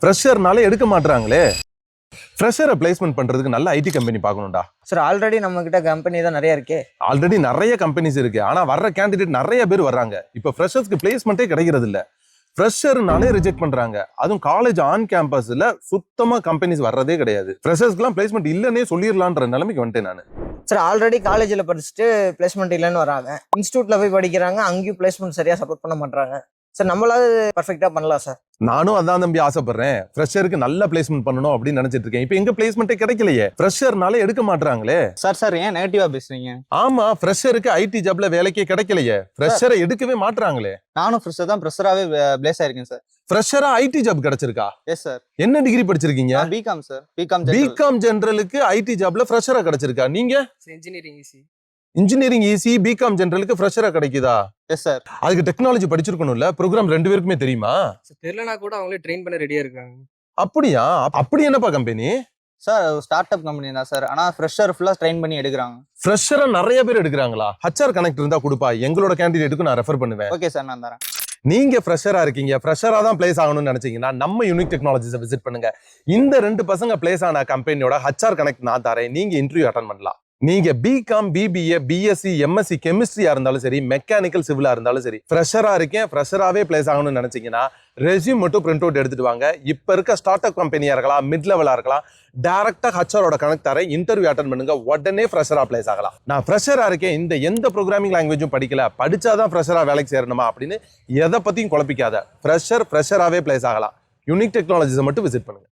ஃப்ரெஷர்னால எடுக்க மாட்டாங்களே. ஃப்ரெஷரை பிளேஸ்மெண்ட் பண்றதுக்கு நல்ல ஐடி கம்பெனி பார்க்கணும்டா. சார் ஆல்ரெடி நம்ம கிட்ட கம்பெனி தான் நிறைய இருக்கே. ஆல்ரெடி நிறைய கம்பெனிஸ் இருக்கு. ஆனா வர்ற கேண்டிடேட் நிறைய பேர் வர்றாங்க. இப்ப ஃப்ரெஷர்ஸ்க்கு பிளேஸ்மெண்ட்டே கிடைக்கிறது இல்ல. ஃப்ரெஷர்னாலே ரிஜெக்ட் பண்றாங்க. அதுவும் காலேஜ் ஆன் கேம்பஸ்ல சுத்தமா கம்பெனிஸ் வர்றதே கிடையாது. ஃப்ரெஷர்ஸ்க்குலாம் பிளேஸ்மெண்ட் இல்லன்னே சொல்லிடலான்ற நிலைமைக்கு வந்துட்டேன் நான். சார் ஆல்ரெடி காலேஜில் படிச்சுட்டு பிளேஸ்மெண்ட் இல்லைன்னு வராங்க, இன்ஸ்டியூட்ல போய் படிக்கிறாங்க, அங்கேயும் பிளேஸ்மெண்ட் சரியா சப்போர்ட் பண்ண மாட்டாங்க. சார் நம்மளாவது பர்ஃபெக்டா பண்ணலாம் சார். நானும் அதான் தம்பி ஆசைப்படுறேன். ஃப்ரெஷருக்கு நல்ல பிளேஸ்மெண்ட் பண்ணணும் அப்படின்னு நினைச்சிட்டு இருக்கேன். இப்போ எங்க பிளேஸ்மெண்ட்டே கிடைக்கலையே. ஃப்ரெஷர்னால எடுக்க மாட்டாங்களே. சார் ஏன் நெகட்டிவா பேசுறீங்க? ஆமா, ஃப்ரெஷருக்கு ஐடி ஜாப்ல வேலைக்கே கிடைக்கலையே. ஃப்ரெஷரை எடுக்கவே மாட்டாங்களே. நானும் ஃப்ரெஷராவே பிளேஸ் ஆயிருக்கேன் சார். ஃப்ரெஷரா ஐடி ஜாப் கிடைச்சிருக்கா? Yes sir. என்ன டிகிரி படிச்சிருக்கீங்க? BCom sir. பிகாம் ஜெனரலுக்கு ஐடி ஜாப்ல ஃப்ரெஷரா கிடைச்சிருக்கா? நீங்க engineering easy. Engineering easy, BCom ஜெனரலுக்கு ஃப்ரெஷரா கிடைக்குதா? Yes sir. அதுக்கு டெக்னாலஜி படிச்சிருக்கணும்ல. ப்ரோக்ராம் ரெண்டு பேருக்குமே தெரியுமா? தெரியலனா கூட அவங்களே ட்ரெயின் பண்ண ரெடியா இருக்காங்க. அப்படியா? அப்படி என்னப்பா company? Sir start up company தான் சார். ஆனா ஃப்ரெஷர் ஃபுல்லா ட்ரெயின் பண்ணி எடுக்கிறாங்க. ஃப்ரெஷரா நிறைய பேர் எடுக்கிறாங்களா? ஹச்ஆர் கனெக்ட் இருந்தா கொடுப்பா, எங்களோட கேண்டிடேட்டுக்கு நான் ரெஃபர் பண்ணுவேன். ஓகே சார், நான் தரேன். நீங்க ஃப்ரெஷரா இருக்கீங்க, ஃப்ரெஷரா தான் பிளேஸ் ஆகணும்னு நினைச்சீங்கன்னா நம்ம யூனிக் டெக்னாலஜிஸை விசிட் பண்ணுங்க. இந்த 2 பசங்க பிளேஸ் ஆன கம்பெனியோட ஹச்ஆர் கனெக்ட் நான் தரேன். நீங்க இன்டர்வியூ அட்டன் பண்ணலாம். நீங்க பிகாம், பிபிஏ, பிஎஸ்சி, எம்எஸ்சி கெமிஸ்ட்ரியா இருந்தாலும் சரி, மெக்கானிக்கல் சிவிலா இருந்தாலும் சரி, ஃப்ரெஷரா இருக்கேன், ஃப்ரெஷராவே பிளேஸ் ஆகணும்னு நினைச்சீங்கன்னா ரெஸ்யூம் மட்டும் பிரிண்ட் அவுட் எடுத்துட்டு வாங்க. இப்ப இருக்க ஸ்டார்ட் அப் கம்பெனியா இருக்கலாம், மிட் லெவலா இருக்கலாம், டைரக்டா ஹச்ஆரோட கனெக்ட் தரேன். இன்டர்வியூ அட்டன் பண்ணுங்க, உடனே ஃப்ரெஷரா பிளேஸ் ஆகலாம். நான் ஃப்ரெஷரா இருக்கேன், இந்த எந்த ப்ரோக்ராமிங் லாங்குவேஜும் படிக்கல, படிச்சாதான் ஃப்ரெஷரா வேலைக்கு சேரணுமா அப்படின்னு எதை பத்தியும் குழப்பிக்காத. ஃப்ரெஷராவே பிளேஸ் ஆகலாம். யூனிக் டெக்னாலஜிஸை மட்டும் விசிட் பண்ணுங்க.